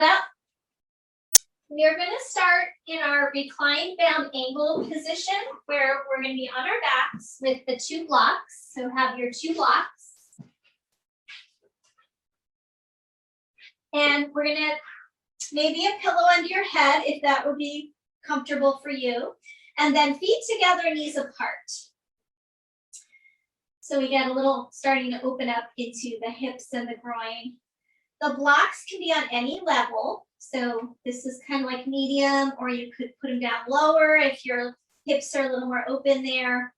Well, we are going to start in our reclined bound angle position where we're going to be on our backs with the 2 blocks. So have your 2 blocks. And we're going to maybe a pillow under your head if that would be comfortable for you. And then feet together, knees apart. So we get a little starting to open up into the hips and the groin. The blocks can be on any level. So this is kind of like medium, or you could put them down lower if your hips are a little more open there.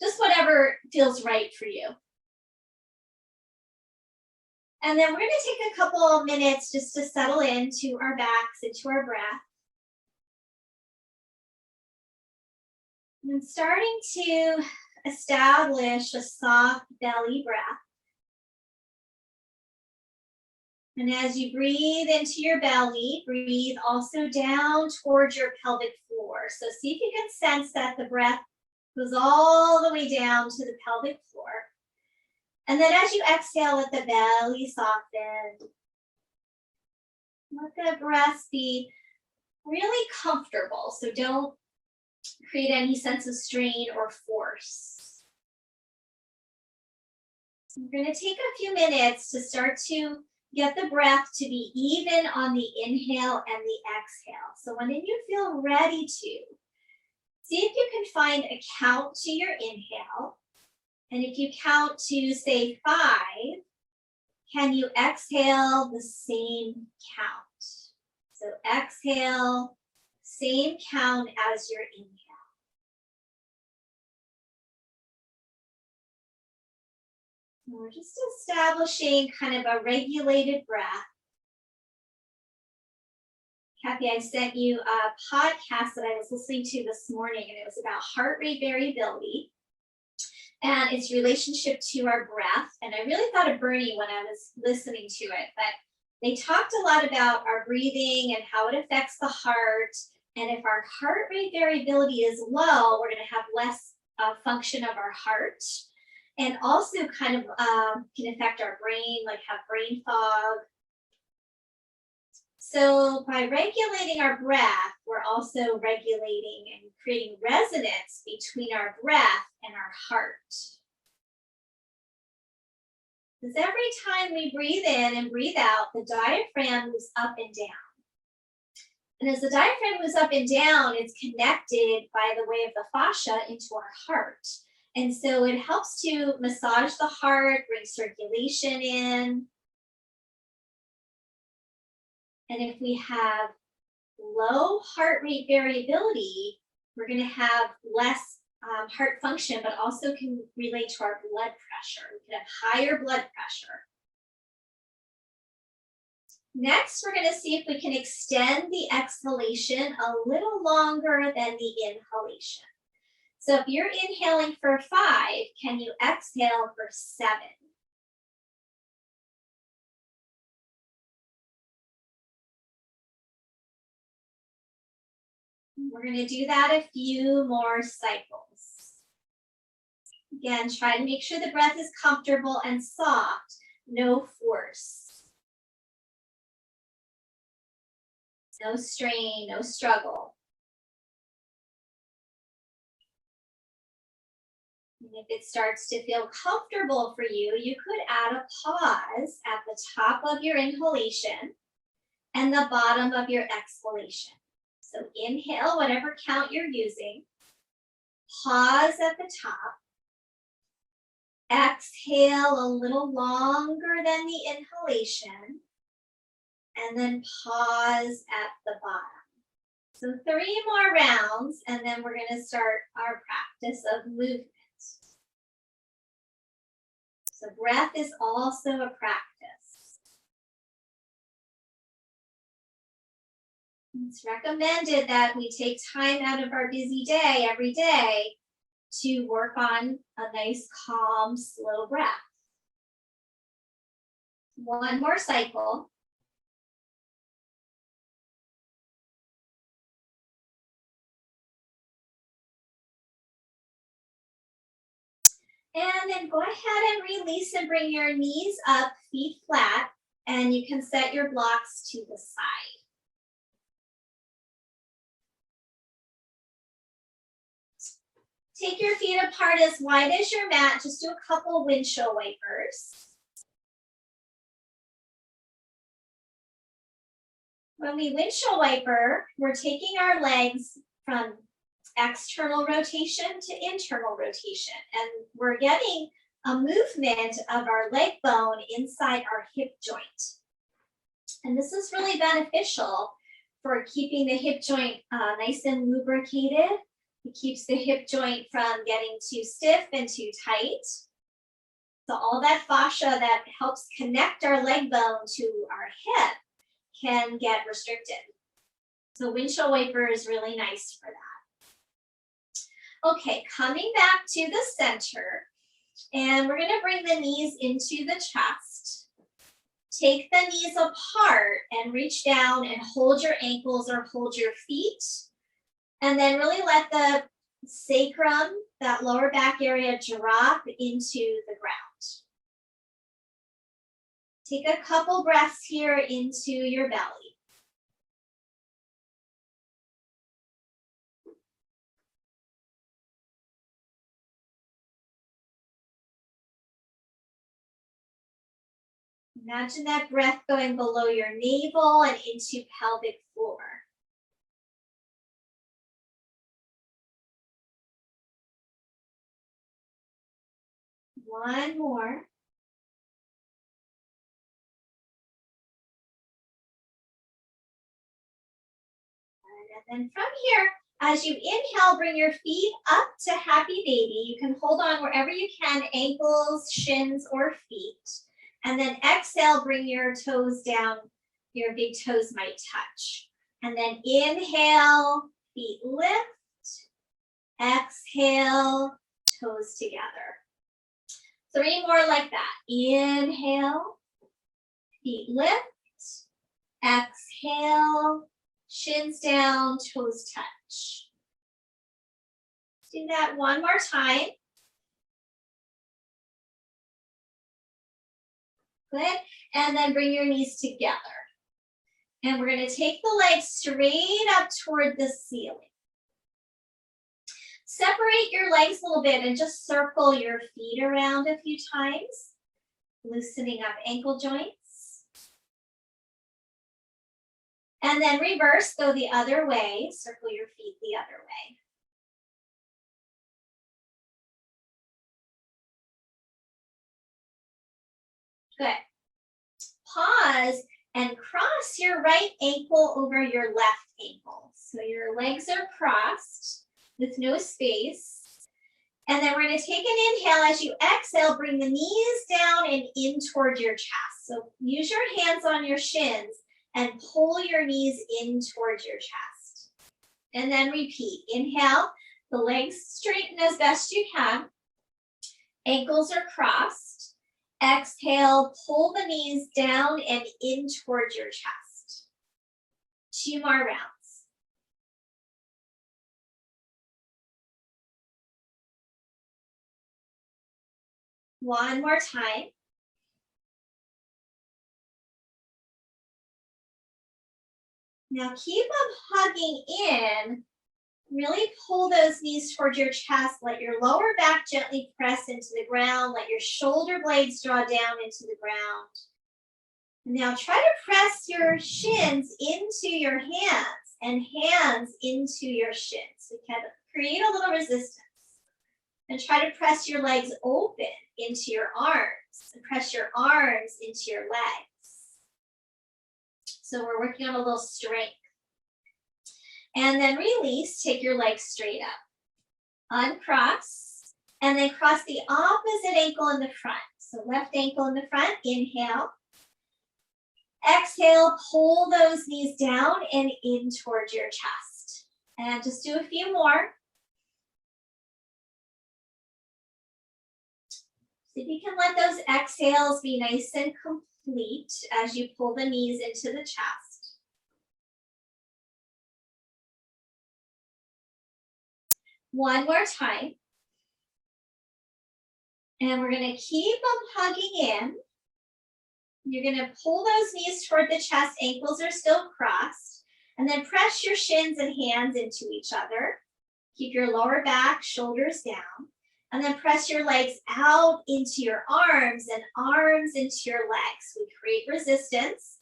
Just whatever feels right for you. And then we're going to take a couple minutes just to settle into our backs, into our breath. And starting to establish a soft belly breath. And as you breathe into your belly, breathe also down towards your pelvic floor. So see if you can sense that the breath goes all the way down to the pelvic floor. And then as you exhale, let the belly soften. Let the breath be really comfortable. So don't create any sense of strain or force. So we're going to take a few minutes to start to get the breath to be even on the inhale and the exhale. So when you feel ready to, see if you can find a count to your inhale. And if you count to, say, 5, can you exhale the same count? So exhale, same count as your inhale. We're just establishing kind of a regulated breath. Kathy, I sent you a podcast that I was listening to this morning, and it was about heart rate variability and its relationship to our breath. And I really thought of Bernie when I was listening to it, but they talked a lot about our breathing and how it affects the heart. And if our heart rate variability is low, we're going to have less function of our heart. And also kind of can affect our brain, like have brain fog. So by regulating our breath, we're also regulating and creating resonance between our breath and our heart. Because every time we breathe in and breathe out, the diaphragm moves up and down. And as the diaphragm moves up and down, it's connected by the way of the fascia into our heart. And so it helps to massage the heart, bring circulation in. And if we have low heart rate variability, we're going to have less heart function, but also can relate to our blood pressure. We can have higher blood pressure. Next, we're going to see if we can extend the exhalation a little longer than the inhalation. So if you're inhaling for 5, can you exhale for 7? We're going to do that a few more cycles. Again, try to make sure the breath is comfortable and soft, no force. No strain, no struggle. And if it starts to feel comfortable for you, you could add a pause at the top of your inhalation and the bottom of your exhalation. So inhale, whatever count you're using. Pause at the top. Exhale a little longer than the inhalation. And then pause at the bottom. So 3 more rounds, and then we're going to start our practice of movement. So breath is also a practice. It's recommended that we take time out of our busy day every day to work on a nice, calm, slow breath. 1 more cycle. And then go ahead and release and bring your knees up, feet flat. And you can set your blocks to the side. Take your feet apart as wide as your mat. Just do a couple windshield wipers. When we windshield wiper, we're taking our legs from external rotation to internal rotation, and we're getting a movement of our leg bone inside our hip joint. And this is really beneficial for keeping the hip joint nice and lubricated. It keeps the hip joint from getting too stiff and too tight. So all that fascia that helps connect our leg bone to our hip can get restricted. So windshield wiper is really nice for that. Okay, coming back to the center, and we're gonna bring the knees into the chest. Take the knees apart and reach down and hold your ankles or hold your feet. And then really let the sacrum, that lower back area, drop into the ground. Take a couple breaths here into your belly. Imagine that breath going below your navel and into pelvic floor. One more. And then from here, as you inhale, bring your feet up to happy baby. You can hold on wherever you can, ankles, shins, or feet. And then exhale, bring your toes down. Your big toes might touch. And then inhale, feet lift. Exhale, toes together. 3 more like that. Inhale, feet lift. Exhale, shins down, toes touch. Do that one more time. Good. And then bring your knees together. And we're going to take the legs straight up toward the ceiling. Separate your legs a little bit and just circle your feet around a few times, loosening up ankle joints. And then reverse, go the other way, circle your feet the other way. Good. Pause and cross your right ankle over your left ankle. So your legs are crossed with no space. And then we're going to take an inhale. As you exhale, bring the knees down and in toward your chest. So use your hands on your shins and pull your knees in towards your chest. And then repeat. Inhale, the legs straighten as best you can. Ankles are crossed. Exhale, pull the knees down and in towards your chest. 2 more rounds. One more time. Now keep them hugging in. Really pull those knees towards your chest. Let your lower back gently press into the ground. Let your shoulder blades draw down into the ground. Now try to press your shins into your hands and hands into your shins. So you can create a little resistance. And try to press your legs open into your arms and press your arms into your legs. So we're working on a little strength. And then release, take your legs straight up. Uncross, and then cross the opposite ankle in the front. So left ankle in the front, inhale. Exhale, pull those knees down and in towards your chest. And just do a few more. So if you can let those exhales be nice and complete as you pull the knees into the chest. One more time. And we're going to keep them hugging in. You're going to pull those knees toward the chest, ankles are still crossed, and then press your shins and hands into each other. Keep your lower back, shoulders down, and then press your legs out into your arms and arms into your legs. We create resistance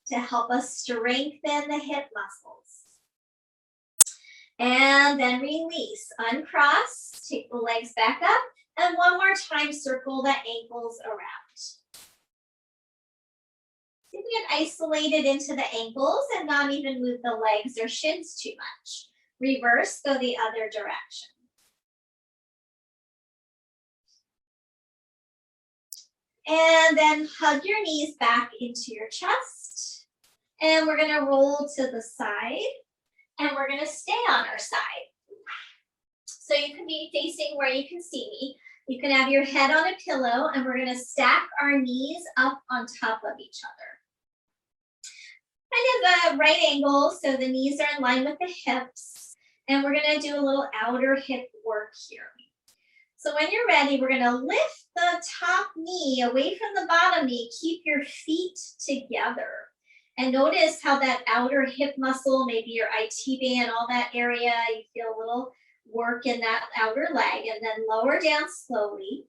to help us strengthen the hip muscles. And then release, uncross, take the legs back up, and one more time, circle the ankles around. See if we can isolate it into the ankles and not even move the legs or shins too much. Reverse, go the other direction. And then hug your knees back into your chest. And we're gonna roll to the side and we're gonna stay on our side. So you can be facing where you can see me. You can have your head on a pillow and we're gonna stack our knees up on top of each other. Kind of a right angle, so the knees are in line with the hips. And we're gonna do a little outer hip work here. So when you're ready, we're gonna lift the top knee away from the bottom knee. Keep your feet together. And notice how that outer hip muscle, maybe your IT band, all that area, you feel a little work in that outer leg. And then lower down slowly.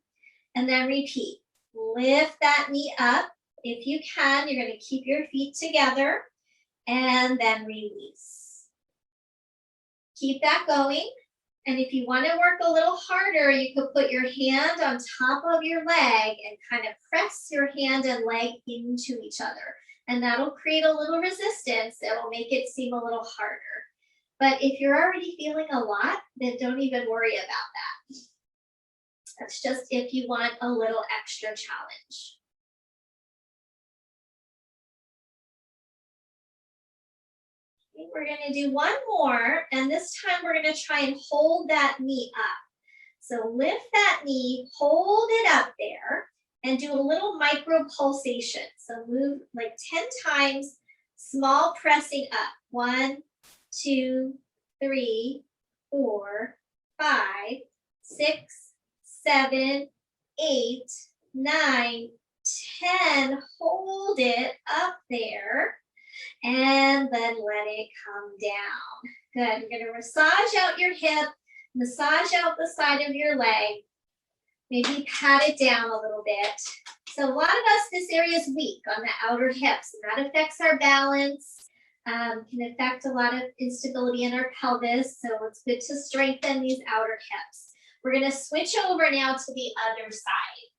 And then repeat. Lift that knee up. If you can, you're gonna keep your feet together. And then release. Keep that going. And if you want to work a little harder, you could put your hand on top of your leg and kind of press your hand and leg into each other. And that'll create a little resistance. It will make it seem a little harder. But if you're already feeling a lot, then don't even worry about that. That's just if you want a little extra challenge. We're going to do one more, and this time we're going to try and hold that knee up. So lift that knee, hold it up there, and do a little micro pulsation. So move like 10 times, small pressing up. 1, 2, 3, 4, 5, 6, 7, 8, 9, 10. Hold it up there. And then let it come down. Good, you're gonna massage out your hip, massage out the side of your leg, maybe pat it down a little bit. So a lot of us, this area is weak on the outer hips, and that affects our balance, can affect a lot of instability in our pelvis, so it's good to strengthen these outer hips. We're gonna switch over now to the other side.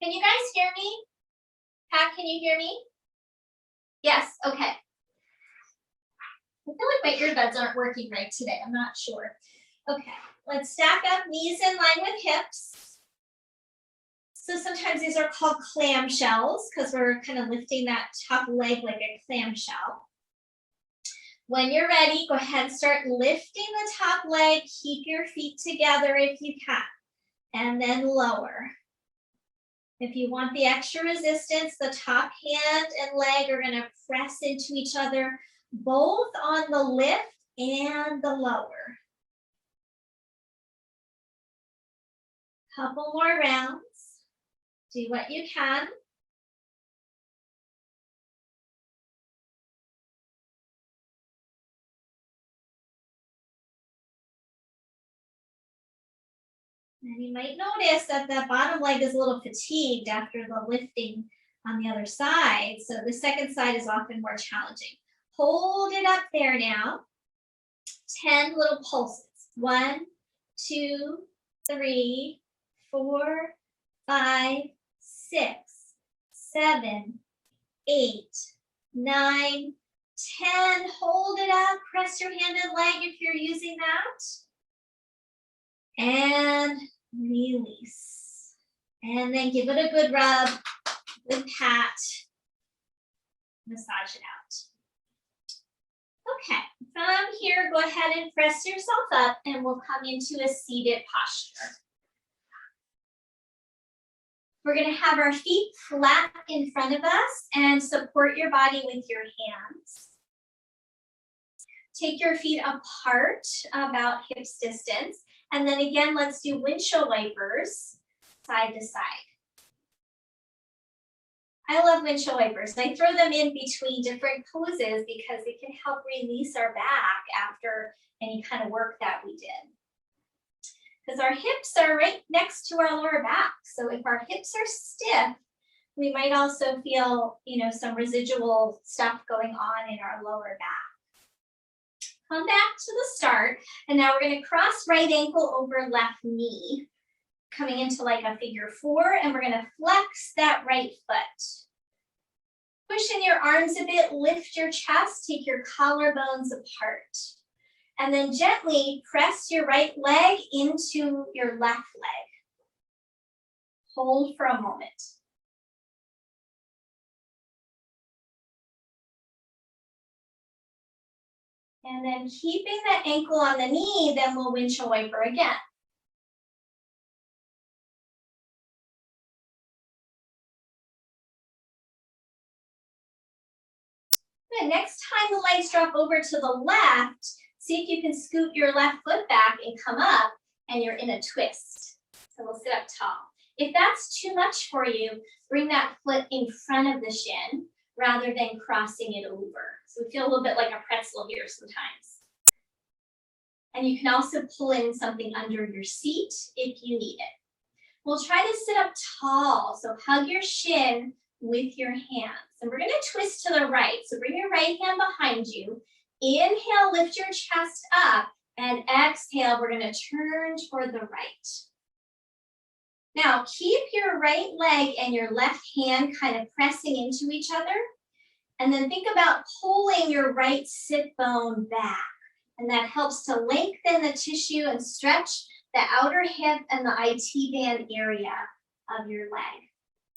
Can you guys hear me? Pat, can you hear me? Yes, okay. I feel like my earbuds aren't working right today. I'm not sure. Okay, let's stack up knees in line with hips. So sometimes these are called clamshells because we're kind of lifting that top leg like a clamshell. When you're ready, go ahead and start lifting the top leg. Keep your feet together if you can, and then lower. If you want the extra resistance, the top hand and leg are gonna press into each other, both on the lift and the lower. Couple more rounds. Do what you can. And you might notice that the bottom leg is a little fatigued after the lifting on the other side. So the second side is often more challenging. Hold it up there now. 10 little pulses. 1, 2, 3, 4, 5, 6, 7, 8, 9, 10. Hold it up. Press your hand and leg if you're using that. And release. And then give it a good rub, good pat, massage it out. Okay, from here, go ahead and press yourself up and we'll come into a seated posture. We're gonna have our feet flat in front of us and support your body with your hands. Take your feet apart about hips distance. And then again, let's do windshield wipers. side to side. I love windshield wipers. I throw them in between different poses because it can help release our back after any kind of work that we did. Because our hips are right next to our lower back. So if our hips are stiff, we might also feel, some residual stuff going on in our lower back. Come back to the start. And now we're going to cross right ankle over left knee, coming into like a figure 4, and we're going to flex that right foot. Push in your arms a bit, lift your chest, take your collarbones apart. And then gently press your right leg into your left leg. Hold for a moment. And then keeping that ankle on the knee, then we'll windshield wiper again. Good. Next time the legs drop over to the left, see if you can scoot your left foot back and come up, and you're in a twist. So we'll sit up tall. If that's too much for you, bring that foot in front of the shin rather than crossing it over. So we feel a little bit like a pretzel here sometimes. And you can also pull in something under your seat if you need it. We'll try to sit up tall, so hug your shin with your hands. And we're going to twist to the right. So bring your right hand behind you. Inhale, lift your chest up, and exhale, we're going to turn toward the right. Now, keep your right leg and your left hand kind of pressing into each other. And then think about pulling your right sit bone back. And that helps to lengthen the tissue and stretch the outer hip and the IT band area of your leg.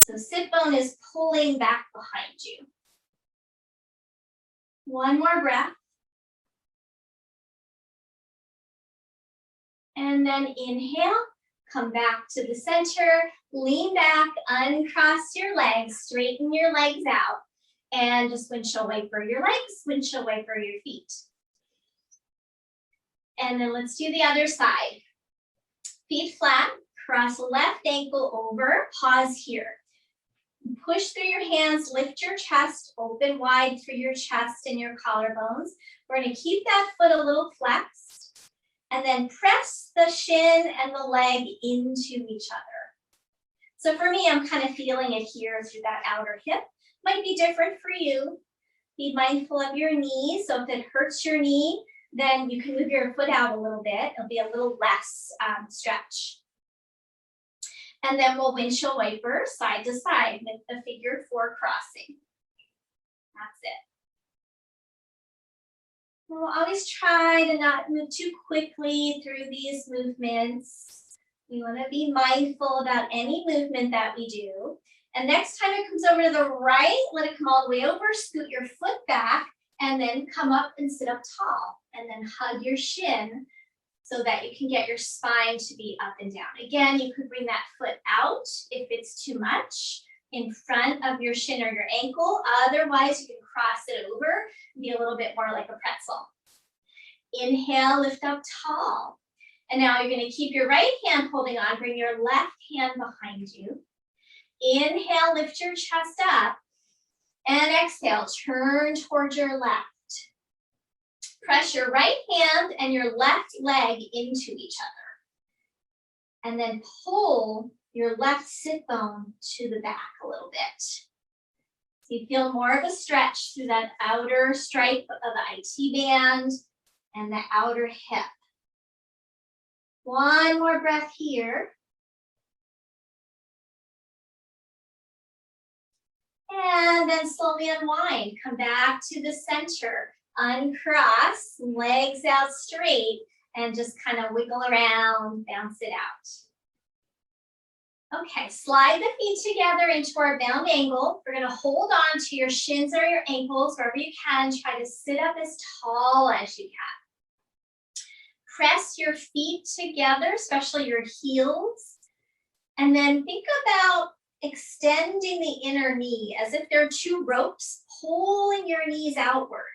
So sit bone is pulling back behind you. One more breath. And then inhale, come back to the center, lean back, uncross your legs, straighten your legs out, and just windshield wiper your legs, windshield wiper your feet. And then let's do the other side. Feet flat, cross left ankle over, pause here. Push through your hands, lift your chest, open wide through your chest and your collarbones. We're going to keep that foot a little flexed, and then press the shin and the leg into each other. So for me, I'm kind of feeling it here through that outer hip. Might be different for you. Be mindful of your knee. So if it hurts your knee, then you can move your foot out a little bit. It'll be a little less stretch. And then we'll windshield wiper side to side with the figure 4 crossing. That's it. We'll always try to not move too quickly through these movements. We want to be mindful about any movement that we do. And next time it comes over to the right, let it come all the way over, scoot your foot back, and then come up and sit up tall. And then hug your shin so that you can get your spine to be up and down. Again, you could bring that foot out if it's too much in front of your shin or your ankle. Otherwise, you can cross it over and be a little bit more like a pretzel. Inhale, lift up tall. And now you're going to keep your right hand holding on. Bring your left hand behind you. Inhale, lift your chest up. And exhale, turn towards your left. Press your right hand and your left leg into each other. And then pull your left sit bone to the back a little bit. So you feel more of a stretch through that outer stripe of the IT band and the outer hip. One more breath here. And then slowly unwind. Come back to the center. Uncross, legs out straight, and just kind of wiggle around, bounce it out. Okay, slide the feet together into our bound angle. We're going to hold on to your shins or your ankles wherever you can. Try to sit up as tall as you can. Press your feet together, especially your heels. And then think about extending the inner knee as if there are 2 ropes pulling your knees outward.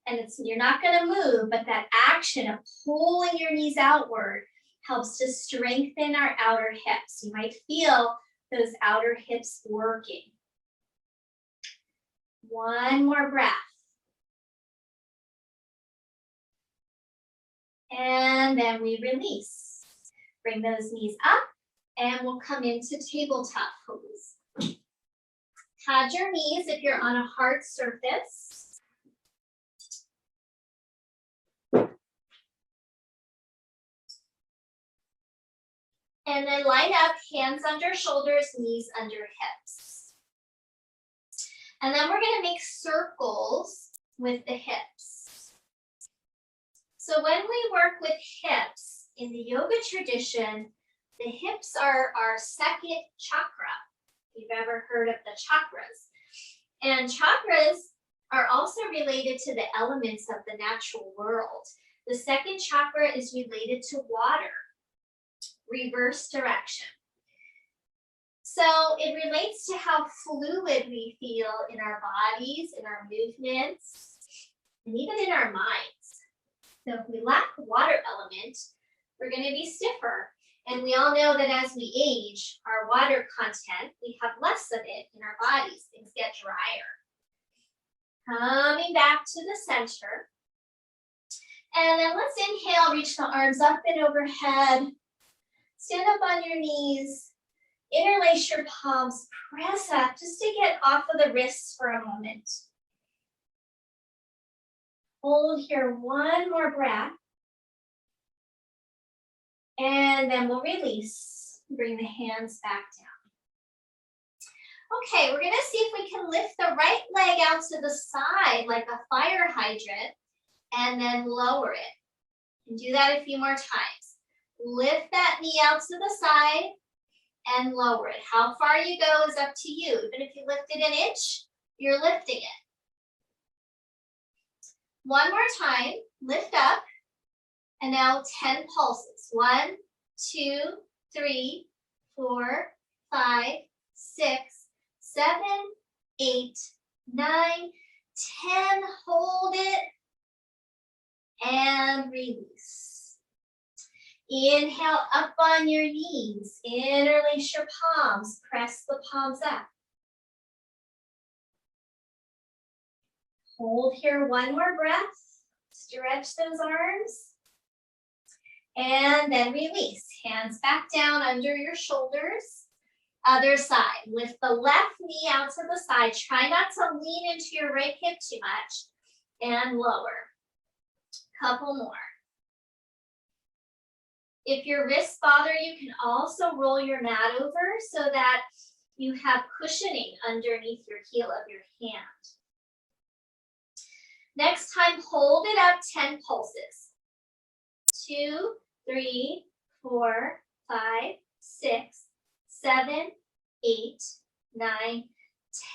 And you're not going to move, but that action of pulling your knees outward helps to strengthen our outer hips. You might feel those outer hips working. One more breath. And then we release. Bring those knees up and we'll come into tabletop pose. Pad your knees if you're on a hard surface. And then line up, hands under shoulders, knees under hips. And then we're going to make circles with the hips. So when we work with hips, in the yoga tradition, the hips are our second chakra. If you've ever heard of the chakras. And chakras are also related to the elements of the natural world. The second chakra is related to water, reverse direction. So it relates to how fluid we feel in our bodies, in our movements, and even in our minds. So if we lack the water element, we're going to be stiffer. And we all know that as we age, our water content, we have less of it in our bodies. Things get drier. Coming back to the center. And then let's inhale, reach the arms up and overhead. Stand up on your knees. Interlace your palms. Press up just to get off of the wrists for a moment. Hold here one more breath. And then we'll release. Bring the hands back down. Okay, we're going to see if we can lift the right leg out to the side like a fire hydrant and then lower it. And do that a few more times. Lift that knee out to the side and lower it. How far you go is up to you. Even if you lifted an inch, you're lifting it. One more time, lift up. And now 10 pulses. 1, 2, 3, 4, 5, 6, 7, 8, 9, 10. Hold it. And release. Inhale up on your knees. Interlace your palms. Press the palms up. Hold here one more breath. Stretch those arms. And then release. Hands back down under your shoulders. Other side. Lift the left knee out to the side. Try not to lean into your right hip too much. And lower. Couple more. If your wrists bother, you can also roll your mat over so that you have cushioning underneath your heel of your hand. Next time, hold it up 10 pulses. 2, 3, 4, 5, 6, 7, 8, 9,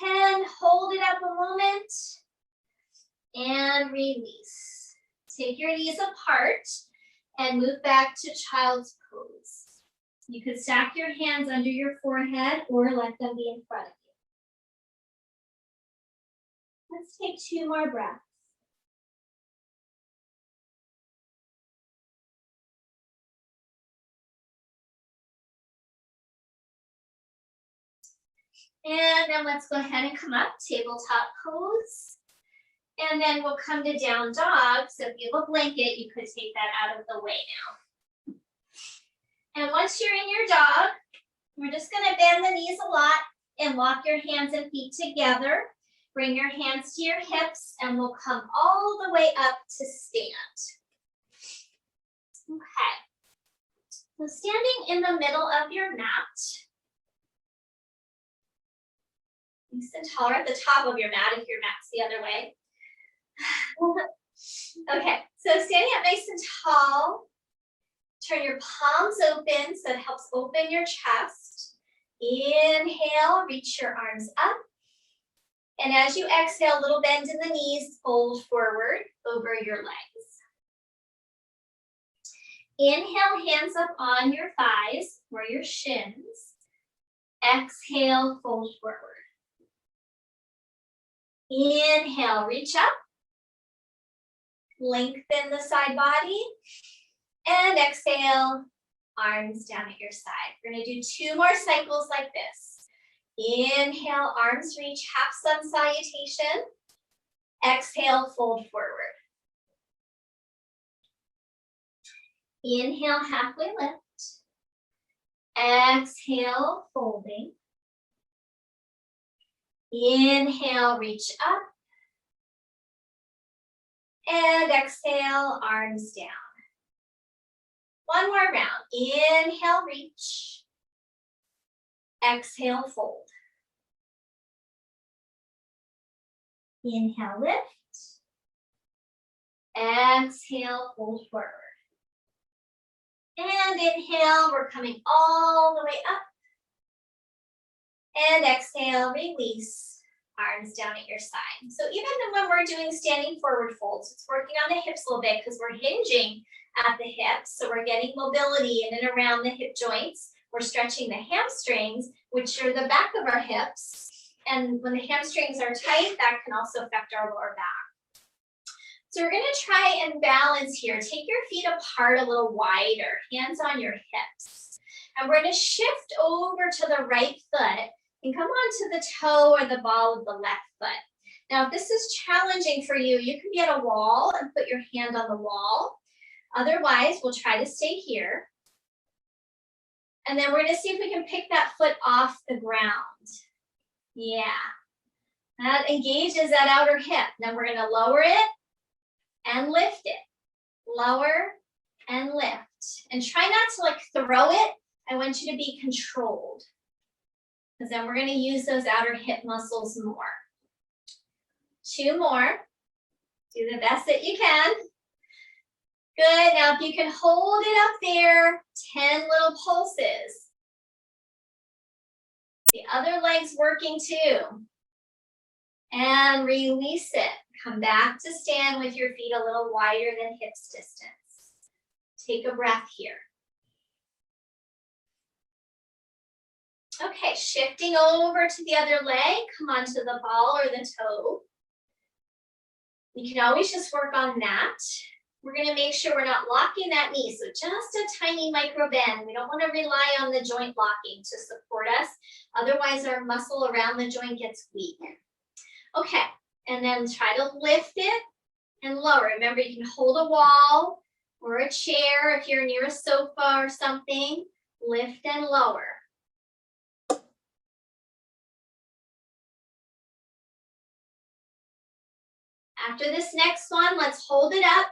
10. Hold it up a moment and release. Take your knees apart and move back to child's pose. You could stack your hands under your forehead or let them be in front of you. Let's take 2 more breaths. And then let's go ahead and come up, tabletop pose. And then we'll come to down dog. So if you have a blanket, you could take that out of the way now. And once you're in your dog, we're just going to bend the knees a lot and walk your hands and feet together. Bring your hands to your hips and we'll come all the way up to stand. Okay. So standing in the middle of your mat. Nice and taller at the top of your mat if your mat's the other way. Okay, so standing up nice and tall. Turn your palms open so it helps open your chest. Inhale, reach your arms up. And as you exhale, a little bend in the knees, fold forward over your legs. Inhale, hands up on your thighs or your shins. Exhale, fold forward. Inhale, reach up. Lengthen the side body. And exhale, arms down at your side. We're gonna do 2 more cycles like this. Inhale, arms reach, half sun salutation. Exhale, fold forward. Inhale, halfway lift. Exhale, folding. Inhale, reach up. And exhale, arms down. One more round. Inhale, reach. Exhale, fold. Inhale, lift. Exhale, fold forward. And inhale, we're coming all the way up. And exhale, release, arms down at your side. So even when we're doing standing forward folds, it's working on the hips a little bit because we're hinging at the hips. So we're getting mobility in and around the hip joints. We're stretching the hamstrings, which are the back of our hips. And when the hamstrings are tight, that can also affect our lower back. So we're gonna try and balance here. Take your feet apart a little wider, hands on your hips. And we're gonna shift over to the right foot and come onto the toe or the ball of the left foot. Now, if this is challenging for you, you can be at a wall and put your hand on the wall. Otherwise, we'll try to stay here. And then we're gonna see if we can pick that foot off the ground. Yeah, that engages that outer hip. Then we're gonna lower it and lift it. Lower and lift. And try not to like throw it. I want you to be controlled. Because then we're gonna use those outer hip muscles more. 2 more. Do the best that you can. Good, now if you can hold it up there, 10 little pulses. The other leg's working too. And release it. Come back to stand with your feet a little wider than hips distance. Take a breath here. Okay, shifting over to the other leg, come onto the ball or the toe. You can always just work on that. We're gonna make sure we're not locking that knee, so just a tiny micro bend. We don't wanna rely on the joint locking to support us. Otherwise, our muscle around the joint gets weak. Okay, and then try to lift it and lower. Remember, you can hold a wall or a chair if you're near a sofa or something. Lift and lower. After this next one, let's hold it up,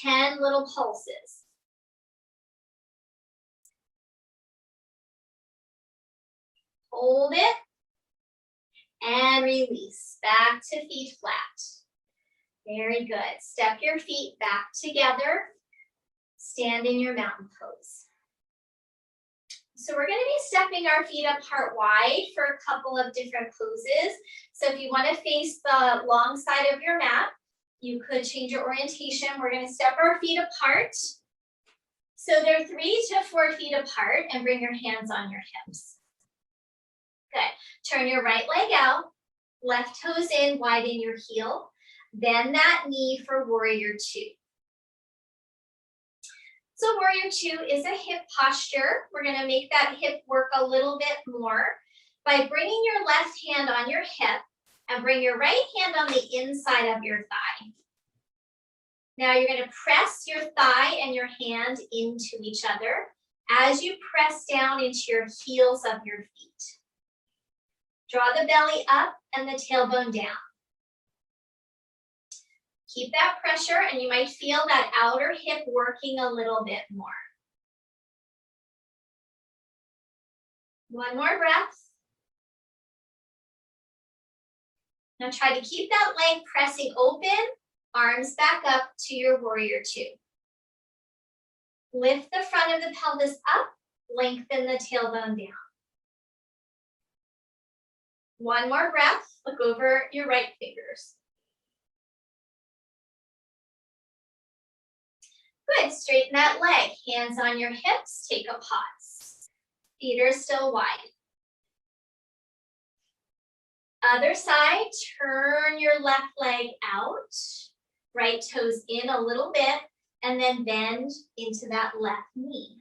10 little pulses. Hold it and release, back to feet flat. Very good. Step your feet back together. Stand in your mountain pose. So we're going to be stepping our feet apart wide for a couple of different poses. So if you want to face the long side of your mat, you could change your orientation. We're going to step our feet apart. So they're 3 to 4 feet apart and bring your hands on your hips. Good. Turn your right leg out, left toes in, widen your heel. Bend that knee for warrior 2. So warrior 2 is a hip posture. We're going to make that hip work a little bit more by bringing your left hand on your hip and bring your right hand on the inside of your thigh. Now you're going to press your thigh and your hand into each other as you press down into your heels of your feet. Draw the belly up and the tailbone down. Keep that pressure and you might feel that outer hip working a little bit more. One more breath. Now try to keep that leg pressing open, arms back up to your warrior 2. Lift the front of the pelvis up, lengthen the tailbone down. One more breath, look over your right fingers. Good, straighten that leg, hands on your hips, take a pause. Feet are still wide. Other side, turn your left leg out, right toes in a little bit, and then bend into that left knee.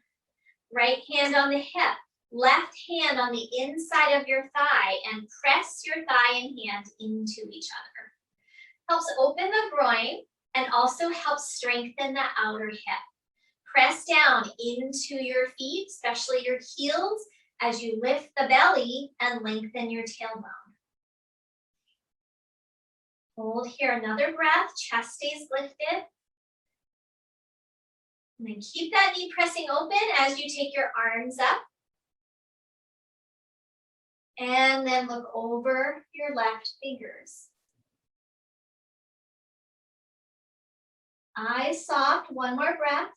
Right hand on the hip, left hand on the inside of your thigh, and press your thigh and hand into each other. Helps open the groin and also helps strengthen the outer hip. Press down into your feet, especially your heels, as you lift the belly and lengthen your tailbone. Hold here, another breath, chest stays lifted. And then keep that knee pressing open as you take your arms up. And then look over your left fingers. Eyes soft, one more breath.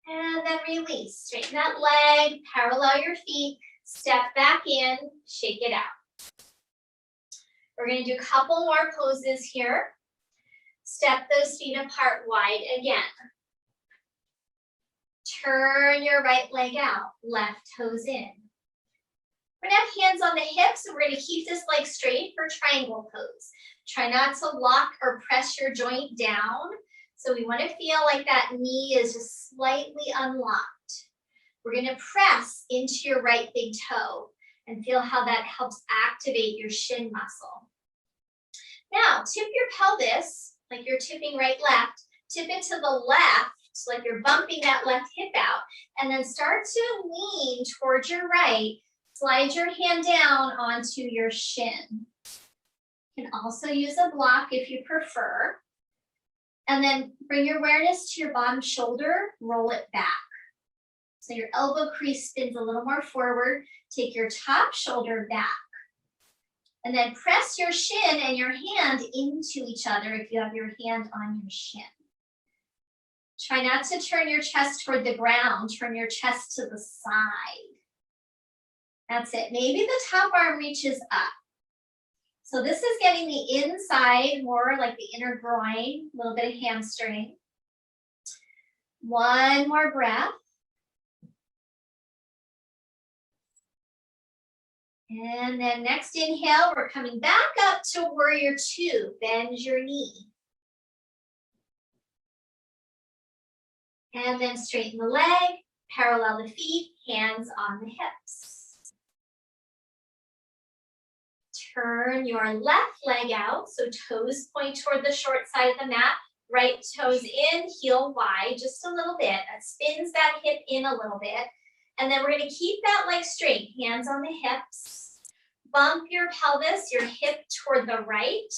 And then release. Straighten that leg, parallel your feet, step back in, shake it out. We're going to do a couple more poses here. Step those feet apart wide again. Turn your right leg out, left toes in. We're going to have hands on the hips, and we're going to keep this leg straight for triangle pose. Try not to lock or press your joint down. So we want to feel like that knee is just slightly unlocked. We're going to press into your right big toe and feel how that helps activate your shin muscle. Now, tip your pelvis, like you're tipping right, left. Tip it to the left, like you're bumping that left hip out. And then start to lean towards your right. Slide your hand down onto your shin. You can also use a block if you prefer. And then bring your awareness to your bottom shoulder, roll it back. So your elbow crease spins a little more forward. Take your top shoulder back. And then press your shin and your hand into each other if you have your hand on your shin. Try not to turn your chest toward the ground. Turn your chest to the side. That's it. Maybe the top arm reaches up. So this is getting the inside, more like the inner groin, a little bit of hamstring. One more breath. And then next inhale, we're coming back up to warrior two. Bend your knee. And then straighten the leg, parallel the feet, hands on the hips. Turn your left leg out, so toes point toward the short side of the mat. Right toes in, heel wide, just a little bit. That spins that hip in a little bit. And then we're going to keep that leg straight, hands on the hips. Bump your pelvis, your hip toward the right.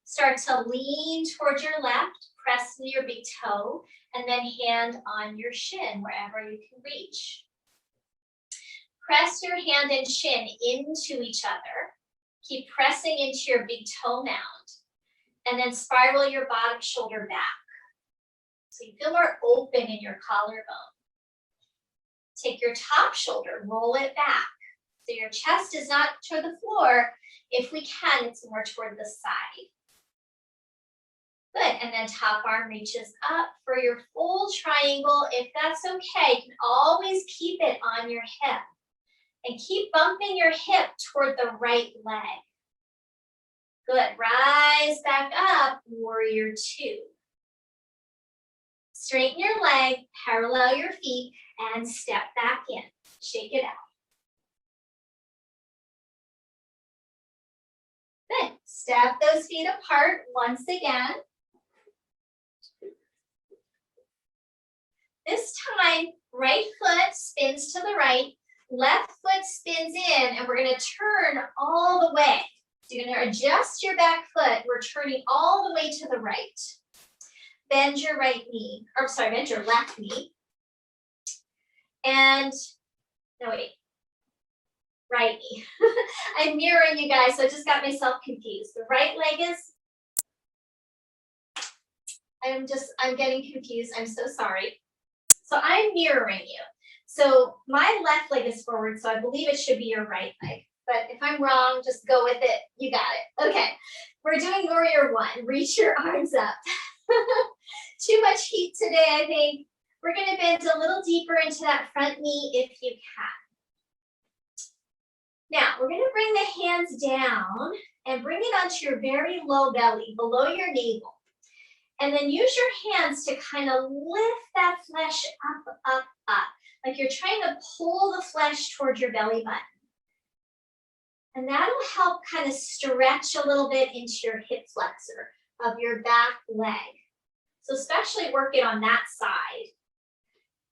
Start to lean toward your left, press into your big toe, and then hand on your shin, wherever you can reach. Press your hand and shin into each other. Keep pressing into your big toe mound. And then spiral your bottom shoulder back. So you feel more open in your collarbone. Take your top shoulder, roll it back. So your chest is not toward the floor. If we can, it's more toward the side. Good, and then top arm reaches up for your full triangle. If that's okay, you can always keep it on your hip. And keep bumping your hip toward the right leg. Good, rise back up, warrior two. Straighten your leg, parallel your feet, and step back in. Shake it out. Good, step those feet apart once again. This time, right foot spins to the right, left foot spins in, and we're going to turn all the way. So you're going to adjust your back foot. We're turning all the way to the right. Bend your right knee, or sorry, bend your left knee. And, no wait, right knee. I'm mirroring you guys, so I just got myself confused. The right leg is, I'm getting confused. I'm so sorry. So I'm mirroring you. So my left leg is forward, so I believe it should be your right leg. But if I'm wrong, just go with it. You got it. Okay, we're doing warrior one. Reach your arms up. Too much heat today, I think. We're going to bend a little deeper into that front knee if you can. Now, we're going to bring the hands down and bring it onto your very low belly, below your navel. And then use your hands to kind of lift that flesh up, up, up. Like you're trying to pull the flesh towards your belly button. And that'll help kind of stretch a little bit into your hip flexor of your back leg. So especially work it on that side.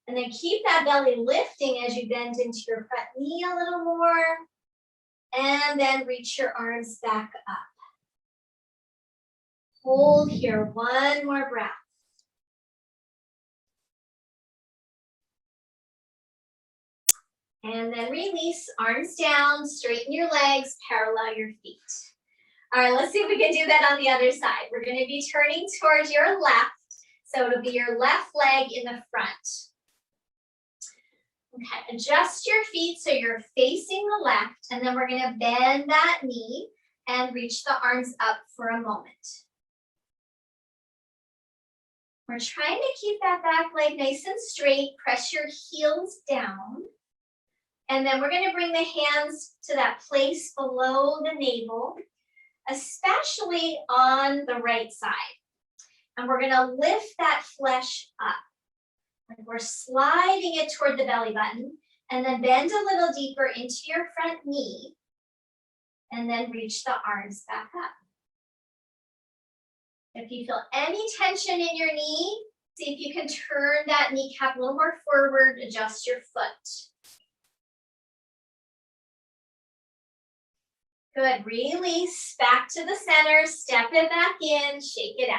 And then keep that belly lifting as you bend into your front knee a little more. And then reach your arms back up. Hold here, one more breath. And then release, arms down, straighten your legs, parallel your feet. All right, let's see if we can do that on the other side. We're going to be turning towards your left. So it'll be your left leg in the front. Okay, adjust your feet so you're facing the left, and then we're going to bend that knee and reach the arms up for a moment. We're trying to keep that back leg nice and straight. Press your heels down. And then we're going to bring the hands to that place below the navel, especially on the right side. And we're going to lift that flesh up. Like we're sliding it toward the belly button, and then bend a little deeper into your front knee, and then reach the arms back up. If you feel any tension in your knee, see if you can turn that kneecap a little more forward, adjust your foot. Good, release, back to the center, step it back in, shake it out.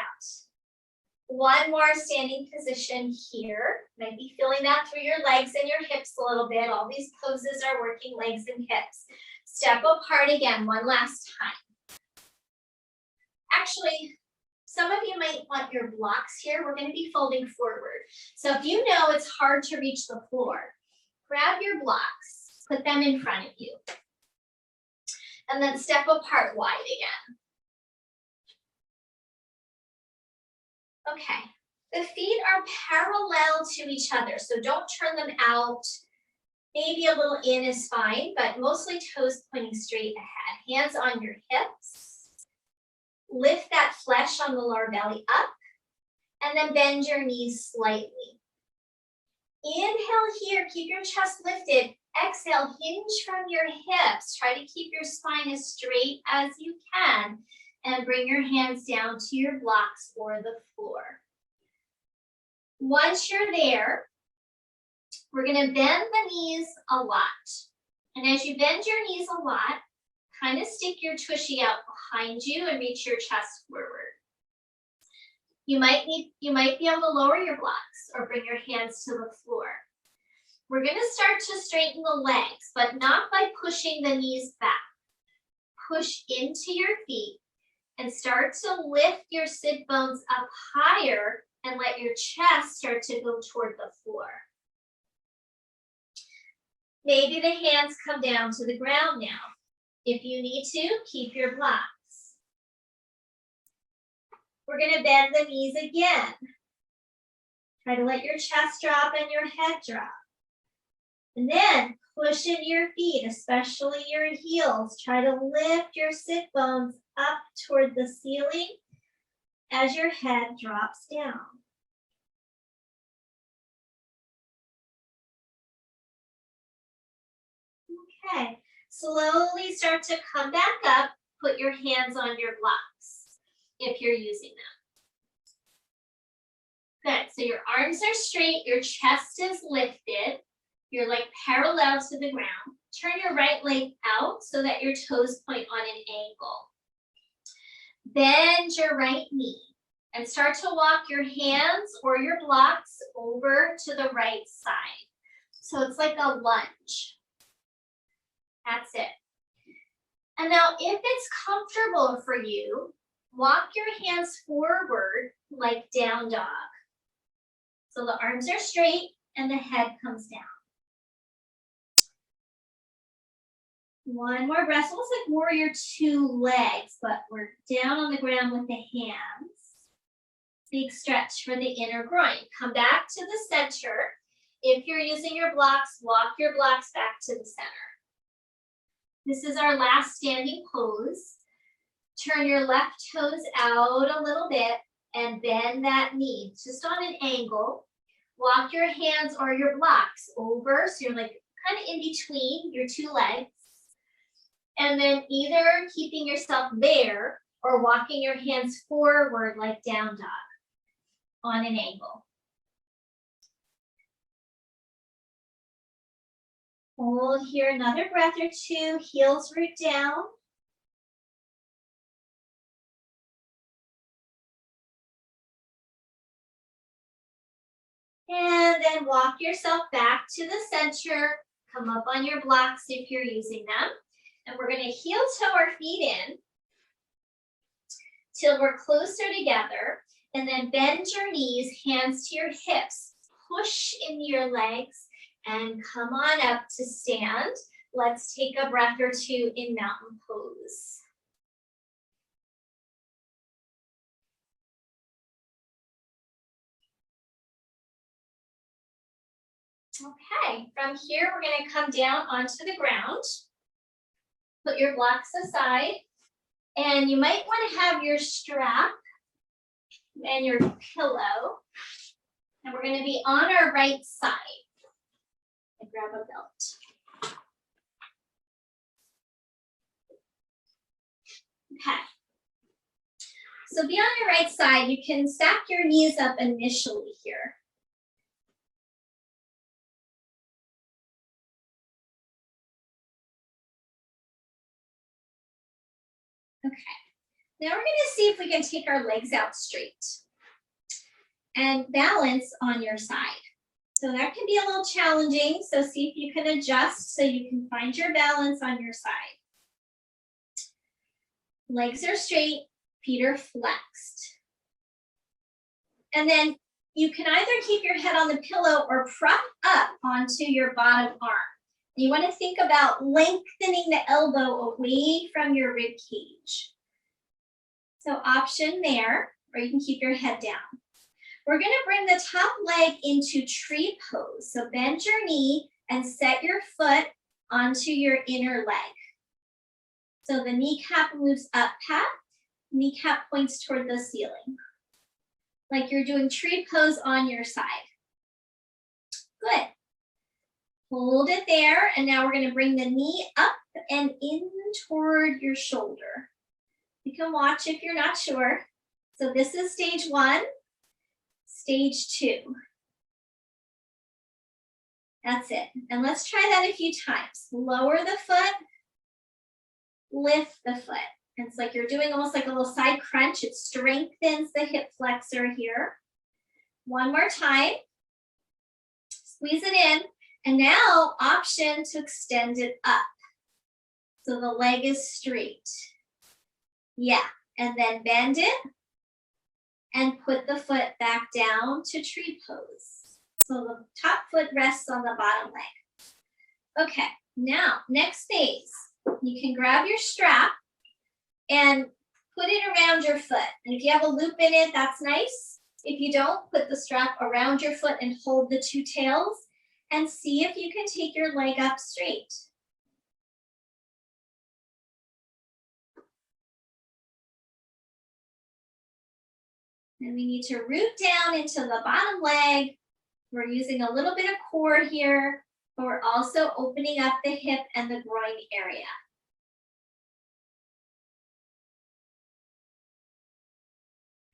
One more standing position here. Might be feeling that through your legs and your hips a little bit. All these poses are working legs and hips. Step apart again, one last time. Actually, some of you might want your blocks here. We're going to be folding forward. So if you know it's hard to reach the floor, grab your blocks, put them in front of you, and then step apart wide again. Okay, the feet are parallel to each other, so don't turn them out. Maybe a little in is fine, but mostly toes pointing straight ahead. Hands on your hips. Lift that flesh on the lower belly up, and then bend your knees slightly. Inhale here, keep your chest lifted. Exhale, hinge from your hips. Try to keep your spine as straight as you can. And bring your hands down to your blocks or the floor. Once you're there, we're going to bend the knees a lot. And as you bend your knees a lot, kind of stick your tushy out behind you and reach your chest forward. You might be able to lower your blocks or bring your hands to the floor. We're going to start to straighten the legs, but not by pushing the knees back. Push into your feet. And start to lift your sit bones up higher and let your chest start to go toward the floor. Maybe the hands come down to the ground now. If you need to, keep your blocks. We're going to bend the knees again. Try to let your chest drop and your head drop. And then push in your feet, especially your heels. Try to lift your sit bones up toward the ceiling as your head drops down. Okay, slowly start to come back up. Put your hands on your blocks if you're using them. Good, so your arms are straight, your chest is lifted. You're like parallel to the ground. Turn your right leg out so that your toes point on an angle. Bend your right knee and start to walk your hands or your blocks over to the right side. So it's like a lunge. That's it. And now if it's comfortable for you, walk your hands forward like down dog. So the arms are straight and the head comes down. One more breath, almost like warrior two legs, but we're down on the ground with the hands. Big stretch for the inner groin. Come back to the center. If you're using your blocks, walk your blocks back to the center. This is our last standing pose. Turn your left toes out a little bit and bend that knee just on an angle. Walk your hands or your blocks over, so you're like kind of in between your two legs. And then either keeping yourself there or walking your hands forward like down dog on an angle. Hold here another breath or two, heels root down. And then walk yourself back to the center. Come up on your blocks if you're using them. And we're going to heel toe our feet in till we're closer together. And then bend your knees, hands to your hips. Push in your legs and come on up to stand. Let's take a breath or two in mountain pose. Okay, from here, we're going to come down onto the ground. Put your blocks aside. And you might want to have your strap and your pillow. And we're going to be on our right side. And grab a belt. Okay. So be on your right side. You can stack your knees up initially here. Okay, now we're going to see if we can take our legs out straight and balance on your side. So that can be a little challenging, so see if you can adjust so you can find your balance on your side. Legs are straight, feet are flexed. And then you can either keep your head on the pillow or prop up onto your bottom arm. You want to think about lengthening the elbow away from your rib cage. So option there, or you can keep your head down. We're going to bring the top leg into tree pose. So bend your knee and set your foot onto your inner leg. So the kneecap moves up, pat, kneecap points toward the ceiling. Like you're doing tree pose on your side. Good. Hold it there, and now we're going to bring the knee up and in toward your shoulder. You can watch if you're not sure. So this is stage 1, stage 2. That's it. And let's try that a few times. Lower the foot, lift the foot. And it's like you're doing almost like a little side crunch. It strengthens the hip flexor here. One more time. Squeeze it in. And now, option to extend it up. So the leg is straight. Yeah, and then bend it and put the foot back down to tree pose. So the top foot rests on the bottom leg. Okay, now, next phase. You can grab your strap and put it around your foot. And if you have a loop in it, that's nice. If you don't, put the strap around your foot and hold the two tails. And see if you can take your leg up straight. And we need to root down into the bottom leg. We're using a little bit of core here, but we're also opening up the hip and the groin area.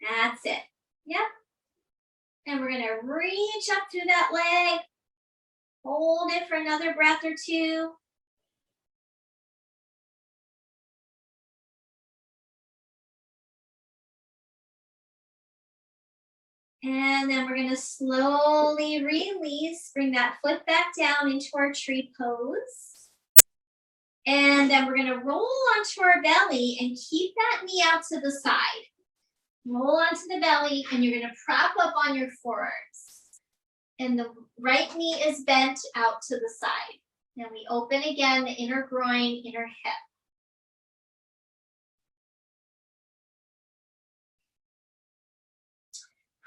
That's it. Yep. And we're gonna reach up through that leg. Hold it for another breath or two. And then we're going to slowly release, bring that foot back down into our tree pose. And then we're going to roll onto our belly and keep that knee out to the side. Roll onto the belly and you're going to prop up on your forearms. And the right knee is bent out to the side. Then we open again the inner groin, inner hip.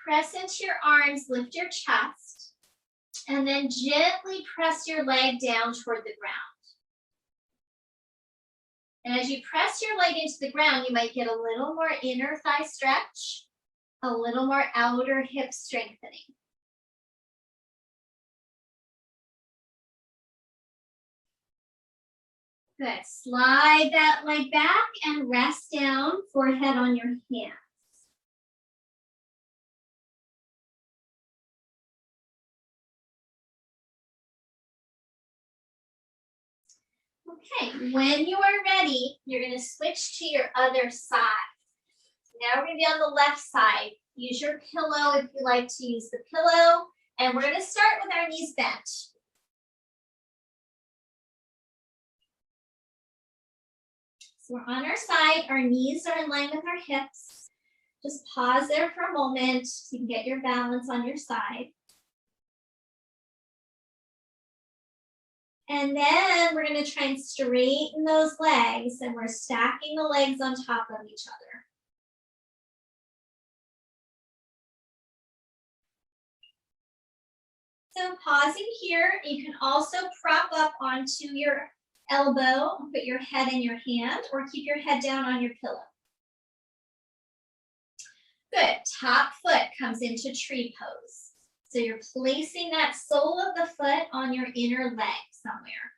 Press into your arms, lift your chest, and then gently press your leg down toward the ground. And as you press your leg into the ground, you might get a little more inner thigh stretch. A little more outer hip strengthening. Good. Slide that leg back and rest down, forehead on your hands. Okay, when you are ready, you're going to switch to your other side. Now we're going to be on the left side. Use your pillow if you like to use the pillow. And we're going to start with our knees bent. So we're on our side, our knees are in line with our hips. Just pause there for a moment so you can get your balance on your side. And then we're going to try and straighten those legs, and we're stacking the legs on top of each other. So pausing here, you can also prop up onto your elbow, put your head in your hand, or keep your head down on your pillow. Good, top foot comes into tree pose. So you're placing that sole of the foot on your inner leg somewhere.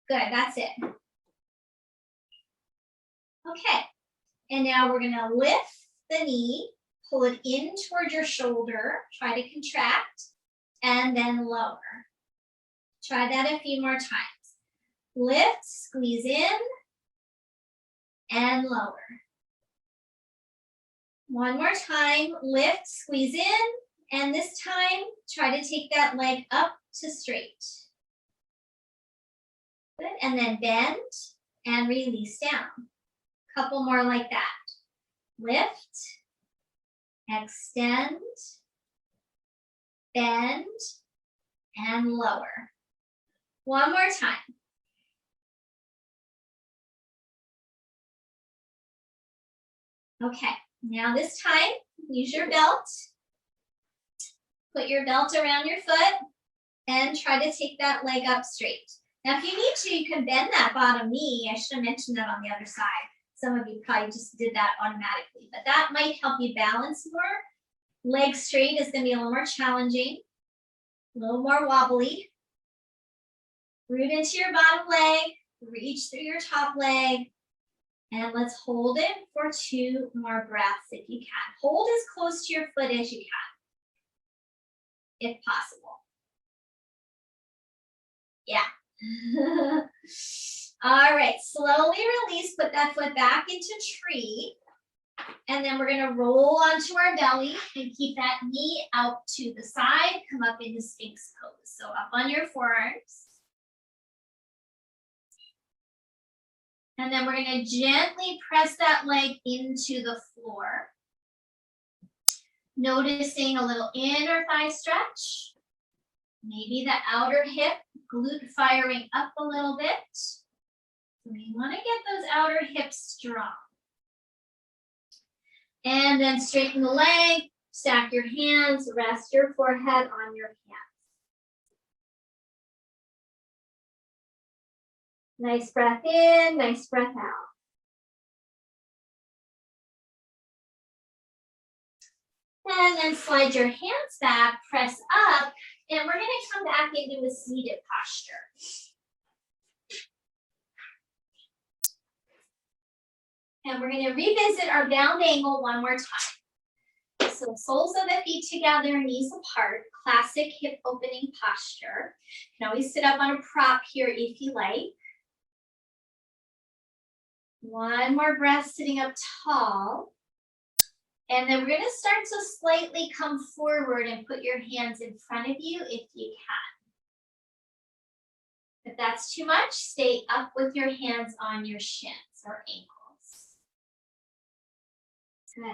Good, that's it. Okay, and now we're gonna lift the knee, pull it in toward your shoulder, try to contract, and then lower. Try that a few more times. Lift, squeeze in, and lower. One more time, lift, squeeze in, and this time, try to take that leg up to straight. Good, and then bend and release down. Couple more like that. Lift, extend, bend, and lower. One more time. Okay, now this time, use your belt. Put your belt around your foot and try to take that leg up straight. Now, if you need to, you can bend that bottom knee. I should have mentioned that on the other side. Some of you probably just did that automatically, but that might help you balance more. Leg straight is going to be a little more challenging, a little more wobbly. Root into your bottom leg, reach through your top leg, and let's hold it for 2 more breaths if you can. Hold as close to your foot as you can, if possible. Yeah. All right, slowly release, put that foot back into tree. And then we're gonna roll onto our belly and keep that knee out to the side, come up into Sphinx pose. So up on your forearms. And then we're gonna gently press that leg into the floor. Noticing a little inner thigh stretch. Maybe the outer hip, glute firing up a little bit. We want to get those outer hips strong. And then straighten the leg, stack your hands, rest your forehead on your hands. Nice breath in, nice breath out. And then slide your hands back, press up, and we're going to come back into a seated posture. And we're going to revisit our bound angle one more time. So soles of the feet together, knees apart, classic hip opening posture. You can always sit up on a prop here if you like. One more breath sitting up tall. And then we're going to start to slightly come forward and put your hands in front of you if you can. If that's too much, stay up with your hands on your shins or ankles. Good.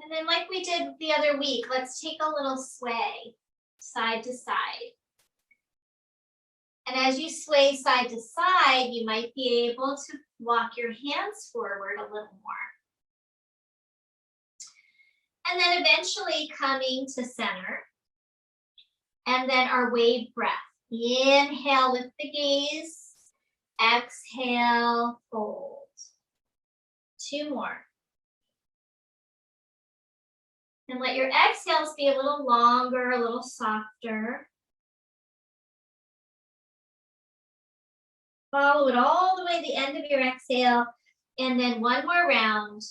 And then like we did the other week, let's take a little sway side to side. And as you sway side to side, you might be able to walk your hands forward a little more. And then eventually coming to center. And then our wave breath. Inhale, lift the gaze. Exhale, fold. 2 more. And let your exhales be a little longer, a little softer. Follow it all the way to the end of your exhale. And then one more round.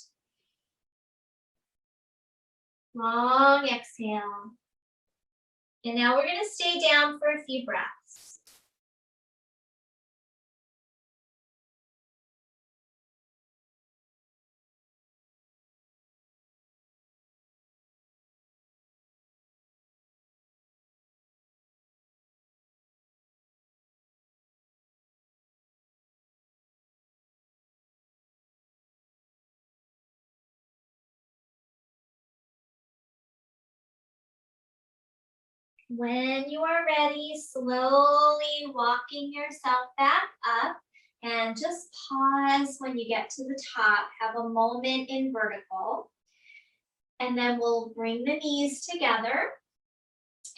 Long exhale. And now we're going to stay down for a few breaths. When you are ready, slowly walking yourself back up and just pause when you get to the top. Have a moment in vertical. And then we'll bring the knees together.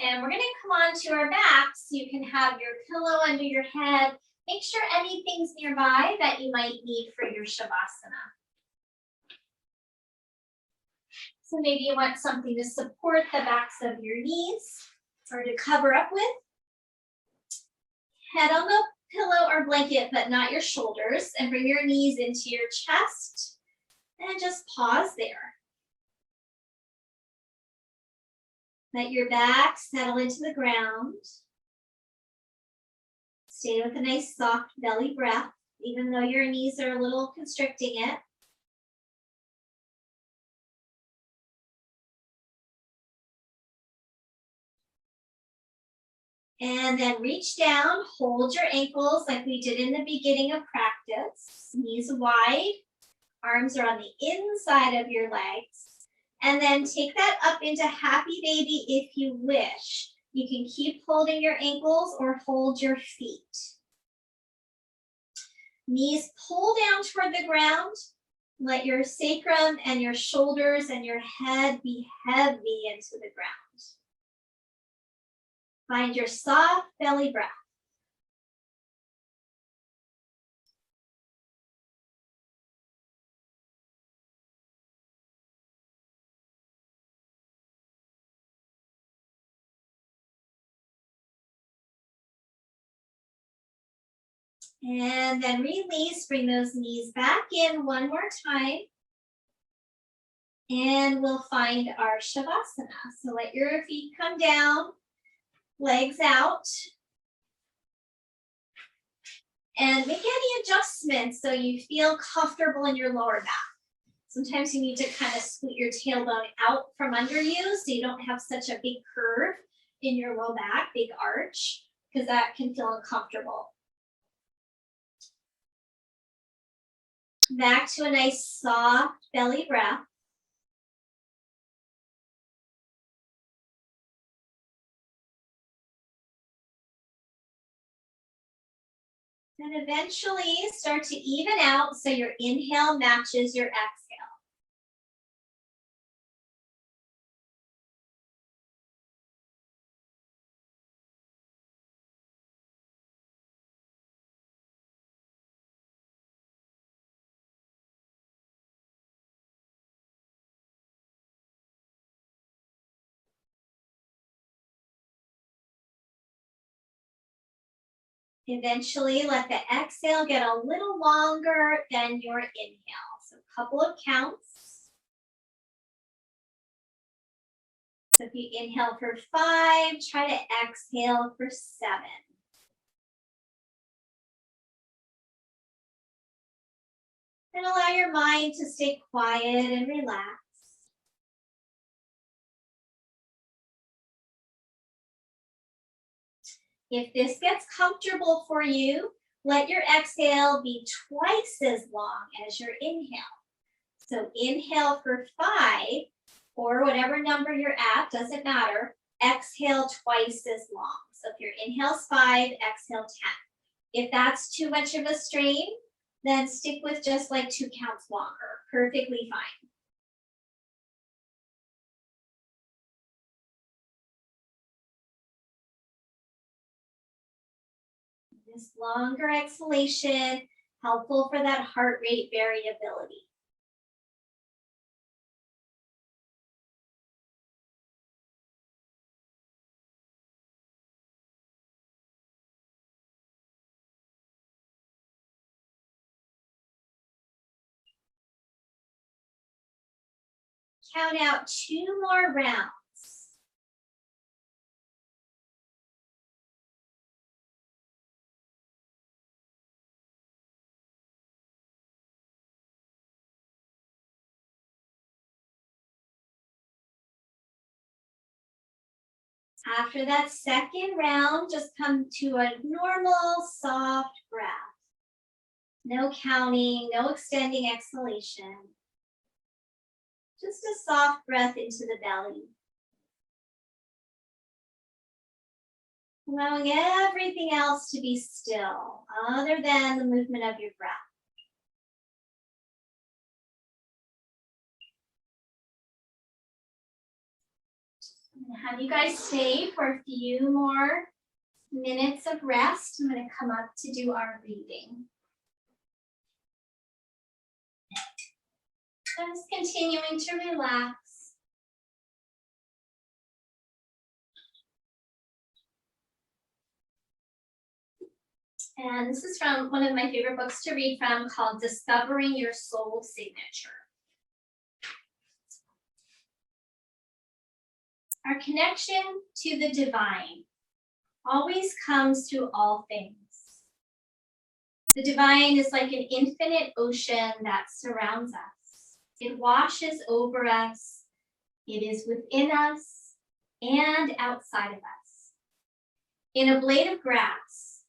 And we're going to come onto our backs. You can have your pillow under your head. Make sure anything's nearby that you might need for your Shavasana. So maybe you want something to support the backs of your knees or to cover up with. Head on the pillow or blanket, but not your shoulders, and bring your knees into your chest and just pause there. Let your back settle into the ground. Stay with a nice soft belly breath, even though your knees are a little constricting it. And then reach down, hold your ankles like we did in the beginning of practice. Knees wide, arms are on the inside of your legs. And then take that up into happy baby if you wish. You can keep holding your ankles or hold your feet. Knees pull down toward the ground. Let your sacrum and your shoulders and your head be heavy into the ground. Find your soft belly breath. And then release, bring those knees back in one more time. And we'll find our Shavasana. So let your feet come down, legs out. And make any adjustments so you feel comfortable in your lower back. Sometimes you need to kind of scoot your tailbone out from under you so you don't have such a big curve in your low back, big arch, because that can feel uncomfortable. Back to a nice soft belly breath. And eventually start to even out so your inhale matches your exhale. Eventually, let the exhale get a little longer than your inhale. So a couple of counts. So if you inhale for 5, try to exhale for 7. And allow your mind to stay quiet and relaxed. If this gets comfortable for you, let your exhale be twice as long as your inhale. So inhale for 5, or whatever number you're at, doesn't matter. Exhale twice as long. So if your inhale's 5, exhale 10. If that's too much of a strain, then stick with just like 2 counts longer. Perfectly fine. This longer exhalation, helpful for that heart rate variability. count out 2 more rounds. After that second round, just come to a normal, soft breath. No counting, no extending exhalation. Just a soft breath into the belly. Allowing everything else to be still, other than the movement of your breath. I'm going to have you guys stay for a few more minutes of rest. I'm going to come up to do our reading. Just continuing to relax. And this is from one of my favorite books to read from called Discovering Your Soul Signature. Our connection to the divine always comes through all things. The divine is like an infinite ocean that surrounds us. It washes over us. It is within us and outside of us. In a blade of grass,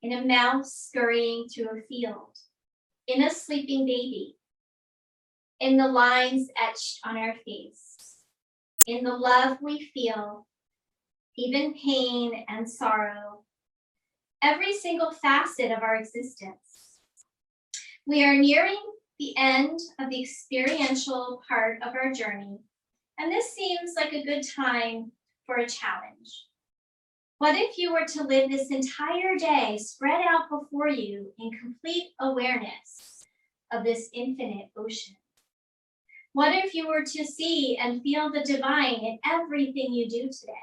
in a mouse scurrying through a field, in a sleeping baby, in the lines etched on our face, in the love we feel, even pain and sorrow, every single facet of our existence. We are nearing the end of the experiential part of our journey, and this seems like a good time for a challenge. What if you were to live this entire day spread out before you in complete awareness of this infinite ocean? What if you were to see and feel the divine in everything you do today?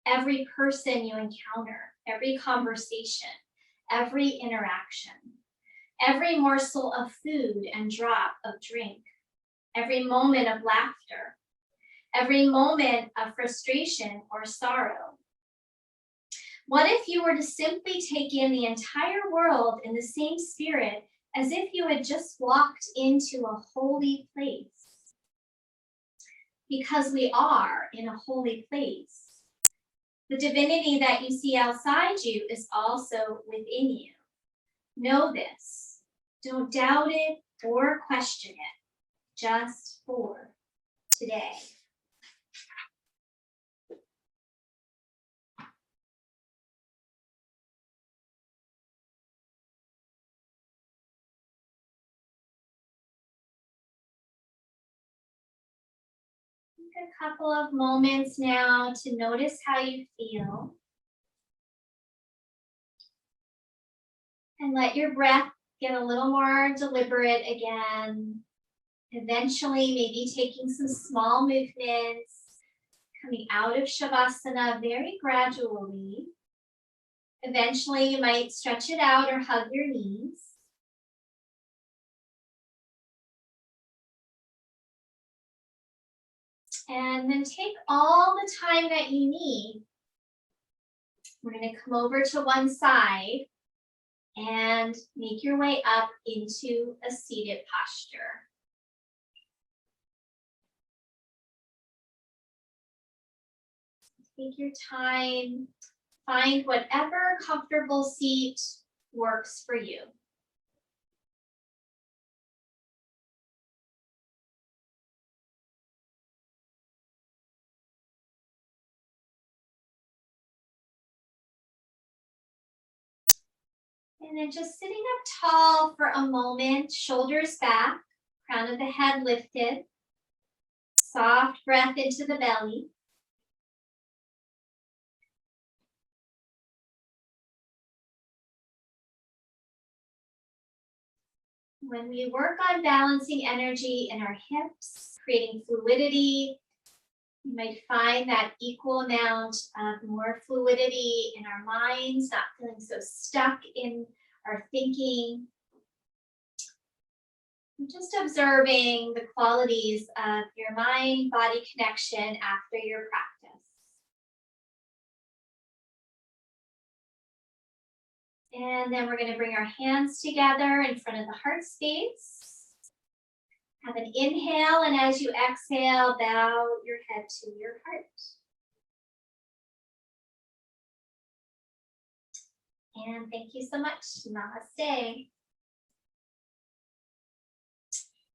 Every person you encounter, every conversation, every interaction, every morsel of food and drop of drink, every moment of laughter, every moment of frustration or sorrow. What if you were to simply take in the entire world in the same spirit as if you had just walked into a holy place? Because we are in a holy place. The divinity that you see outside you is also within you. Know this. Don't doubt it or question it. Just for today. Take a couple of moments now to notice how you feel. And let your breath get a little more deliberate again. Eventually, maybe taking some small movements, coming out of Shavasana very gradually. Eventually, you might stretch it out or hug your knees. And then take all the time that you need. We're going to come over to one side and make your way up into a seated posture. Take your time, find whatever comfortable seat works for you. And then just sitting up tall for a moment, shoulders back, crown of the head lifted. Soft breath into the belly. When we work on balancing energy in our hips, creating fluidity, you might find that equal amount of more fluidity in our minds, not feeling so stuck in our thinking. Just observing the qualities of your mind-body connection after your practice. And then we're going to bring our hands together in front of the heart space. Have an inhale, and as you exhale, bow your head to your heart. And thank you so much. Namaste.